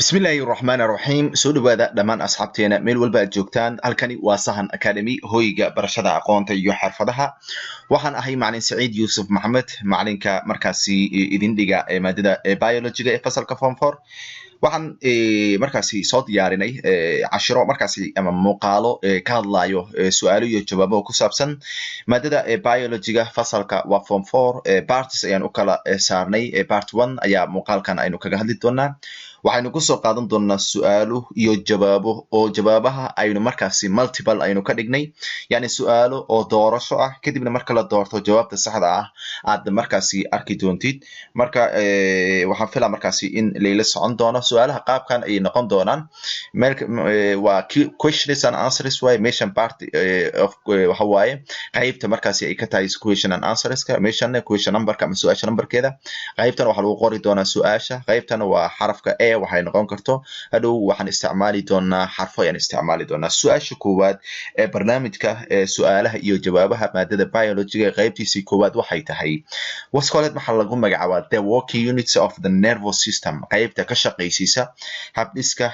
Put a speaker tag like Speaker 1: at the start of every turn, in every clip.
Speaker 1: بسم الله الرحمن الرحيم سو dhawaada dhamaan asxaabteena meel walba aad joogtaan halkani waa Sahan Academy hoyga barashada aqoonta iyo xirfadaha waxaan ahay macallin Saciid Yuusuf Maxamed macallinka markaasi idin dhiga maadada biology-ga ee fasalka form 4 waxaan markaasi soo diyaarinay cashiro markaasi ama muuqaalo ka hadlayo su'aalo iyo jawaabo ku saabsan maadada biology-ga fasalka waa form 4 parts ayaan u kala saarnay part 1 ayaa muuqaalkan aynu kaga hadli doonaa waxaynu ku soo qaadan doonaa su'aalo iyo jawaabo oo jawaabaha aynu markaasi multiple aynu ka dhignay yani su'aalo oo doorasho ah kadibna marka la doorto jawaabta saxda ah aad markaasi arki doontid marka waxaan filaa markaasi in leeyla socon doono su'aalaha qaabkan ay noqon doonaan waa questions and answers way meeshan part of waxa waaye qaybta markaasi ay ka tahay question and answers ka meeshan question number-ka ama su'aasha numberkeeda qaybtan waxa lagu qori doonaa su'aasha qaybtan waa xarafka waxay noqon karto hadhow waxaan isticmaali doonaa xarfo ayaan isticmaali doonaa su'aasha koowaad ee barnaamijka su'aalaha iyo jawaabaha maadada biology-ga qaybtiisii koowaad waxay tahay wasqoleed maxaa lagu magacaabaa the working units of the nervous system qaybta ka shaqaysiisa habdhiska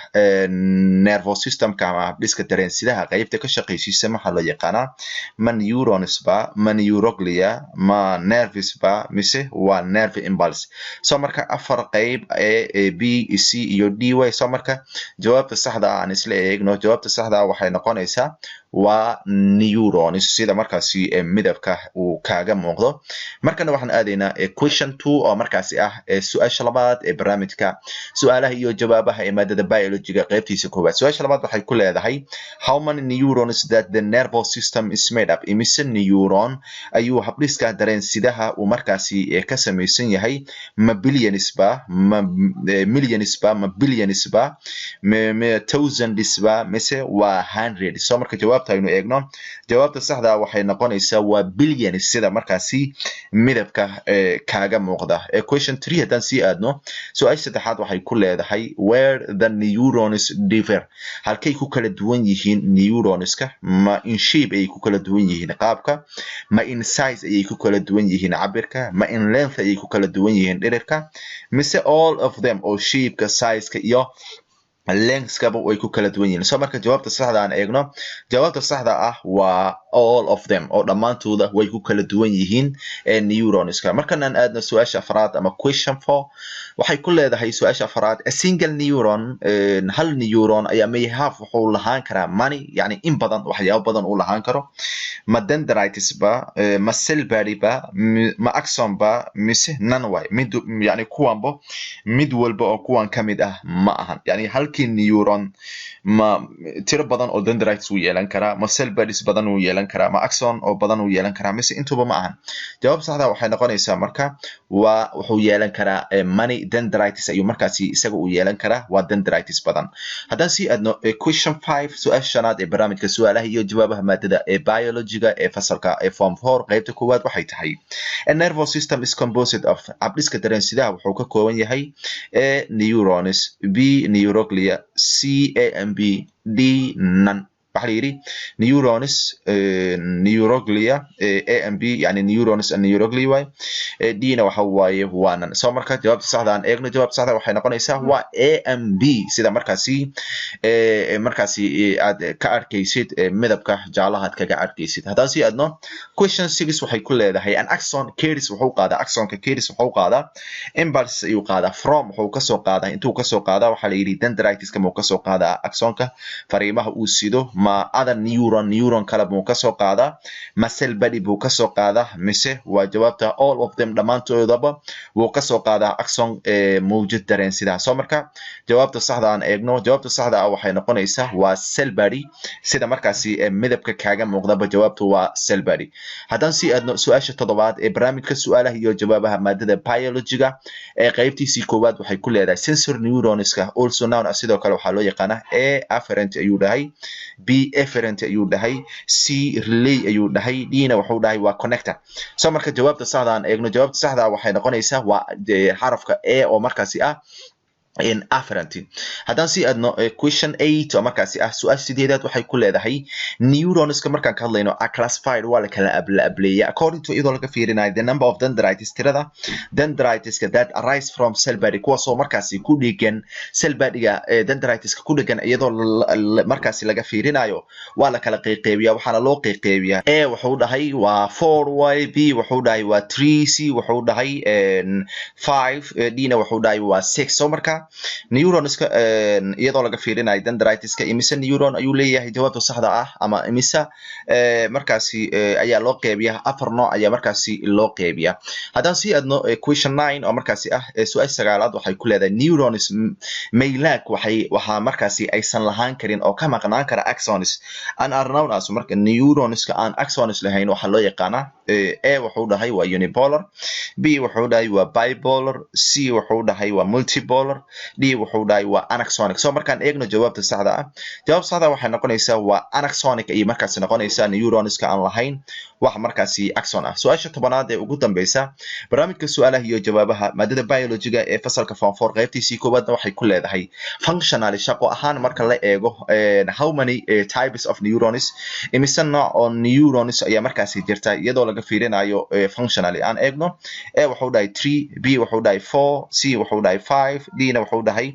Speaker 1: nervous system-ka ama habdhiska dareensidaha qaybta ka shaqaysiisa maxaa loo yaqaanaa ma neurons ba ma neuroglia ma nerves ba mise waa nerve impulse so marka afar qayb ee b c iyo d way so marka jawaabta saxda ah aan isla eegno jawaabta saxda ah waxay noqonaysaa waa neurons sida markaasi midabka uu kaaga muuqdo markana waxaan aadaynaa question 2 oo markaasi ah su'aasha labaad ee barnaamijka su'aalaha iyo jawaabaha ee maadada biology-ga qaybtiisa koowaad su'aasha labaad waxay ku leedahay how many neurons that the nervous system is made up imise neuron ayuu habdhiska dareensidaha uu markaasi ka samaysan yahay ma billions ba ma millions ba ma billions ba ma thousands ba mise waa hundreds so marka jawaabta aynu eegno jawaabta saxda ah waxay noqonaysaa waa billions sida markaasi midabka kaaga muuqda question 3 haddaan sii aadno su'aasha saddexaad waxay ku leedahay where the neurons differ halkay ku kala duwan yihiin neuronska ma in shape ay ku kala duwan yihiin qaabka ma in size ayay ku kala duwan yihiin cabirka ma in length ayay ku kala duwan yihiin dhirirka mise all of them oo shape-ka size-ka iyo length-kaba way ku kala duwan yihiin so marka jawaabta saxda aan eegno jawaabta saxda ah waa all of them oo dhammaantooda way ku kala duwan yihiin neuronska markaan aadno su'aasha afraad ama question 4 waxay ku leedahay su'aasha afraad a single neuron hal neuron ayaa mayhaf wuxuu lahaan karaa many yani in badan waxyaabo badan uu lahaan karo ma dendrites ba ma cell body ba ma axon ba mise none way mid yani kuwanba mid walba oo kuwan kamid ah ma ahan yani halkii neuron ma tiro badan oo dendrites uu yeelan karaa ma cell bodies badan uu yeelan karaa ma axon oo badan uu yeelan karaa mise intuba ma ahan jawaab saxda waxay noqonaysaa marka waa wuxuu yeelan karaa many dendrites ayuu markaasi isaga uu yeelan karaa waa dendrites badan haddaan sii aadno question 5 su'aasha shanaad ee barnaamijka su'aalaha iyo jawaabaha maadada ee biology-ga ee fasalka form 4 qaybta koowaad waxay tahay a nervous system is composed of habdhiska dareensidaha wuxuu ka kooban yahay a neurons b neuroglia c AMB D none waxa la yiri neurons neuroglia AMB yani neurons and neuroglia way D na waxa waaye waanan soo marka jawaabta saxda aan eegno jawaabta saxda waxay noqonaysaa waa AMB sida markaasi aad ka arkaysid midabka jaalaha kaga arkaysid haddaan sii aadno question 6 waxay ku leedahay an axon carries wuxuu qaadaa axonka carries wuxuu qaadaa impulse ayuu qaadaa from wuxuu ka soo qaadaa intuu ka soo qaadaa waxa la yiri dendrites kama uu ka soo qaadaa axonka fariimaha uu sido ma other neuron kala buu ka soo qaadaa ma cell body buu ka soo qaadaa mise waa jawaabta all of them dhamaantoodaba wuu ka soo qaadaa axon mawjud dareensidaha soo marka jawaabta saxda aan eegno jawaabta saxda ah waxay noqonaysaa waa cell body sida markaasi midabka kaaga muuqdaba jawaabtu waa cell body haddaan sii aadno su'aasha toddobaad ee barnaamijka su'aalaha iyo jawaabaha maadada biology-ga ee qaybtiisii koowaad waxay ku leedahay sensor neuronska also known sidoo kale waxaa loo yaqaanaa a afferent ayuu dhahay b efferent ayuu dhahay c relay ayuu dhahay d na wuxuu dhahay waa connector so marka jawaabta saxda aan eegno jawaabta saxda waxay noqonaysaa waa xarafka a oo markaasi ah afferent haddaan sii aadno question 8 oo markaasi ah su-aal sideedaad waxay ku leedahay neuronska markaan ka hadlayno are classified waa la kala ableeya according to iyadoo laga fiirinayo the number of dendrites tirada dendriteska that arise from cell body kuwaasoo markaasi ku dhigan cell bodyga dendriteska ku dhigan iyadoo markaasi laga fiirinayo waa la kala qeybiya waxaana loo qeybiya a wuxuu dhahay waa 4y b wuxuu dhahay waa 3c wuxuu dhahay 5 d na wuxuu dhahay waa 6 so marka neuronska iyadoo laga fiirinayo dendriteska imise neuron ayuu leeyahay jawaabta saxda ah ama imise markaasi ayaa loo qeybiya afar nooc ayaa markaasi loo qeybiya haddaan sii aadno question 9 oo markaasi ah su-aal sagaalaad waxay ku leedahay neurons may lack waxaa markaasi aysan lahaan karin oo ka maqnaan kara axons and are known as marka neuronska aan axons lahayn waxaa loo yaqaanaa a wuxuu dhahay waa unipolar b wuxuu dhahay waa bipolar c wuxuu dhahay waa multipolar d wuxuu dhahay waa anaxonic so markaan eegno jawaabta saxda ah jawaabta saxda waxay noqonaysaa waa anaxonic iyo markaasi noqonaysaa neuronska aan lahayn wax markaasi axon ah su-aasha tobanaad ee ugu dambeysa barnaamijka su-aalaha iyo jawaabaha maadada biologiga ee fasalka form 4 qaybtiisii koowaadna waxay ku leedahay functionally shaqo ahaan marka la eego how many types of neurons imise nooc oo neurons ayaa markaasi jirta iyadoo laga fiirinayo functionally aan eegno a wuxuu dhahay 3 b wuxuu dhahay 4 c wuxuu dhahay 5 d na wuxuu dhahay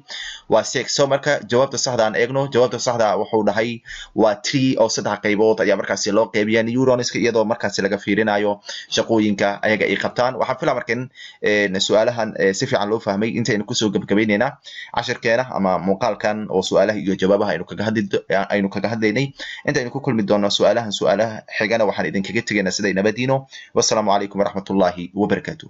Speaker 1: waa 6 so marka jawaabta saxda aan eegno jawaabta saxda wuxuu dhahay waa 3 oo saddex qaybood ayaa markaasi loo qeybiyaa neuronska iyadoo markaasi laga fiirinayo shaqooyinka ayaga ay qabtaan waxaan filaa markan su-aalahan si fiican loo fahmay intaynu kusoo gabagabaynaynaa cashirkeena ama muuqaalkan oo su-aalaha iyo jawaabaha aynu kaga hadlaynay intaynu ku kulmi doono su-aalaha xigana waxaan idinkaga tegaynaa siday nabadiino wassalaamu calaykum waraxmatullaahi wabarakaatu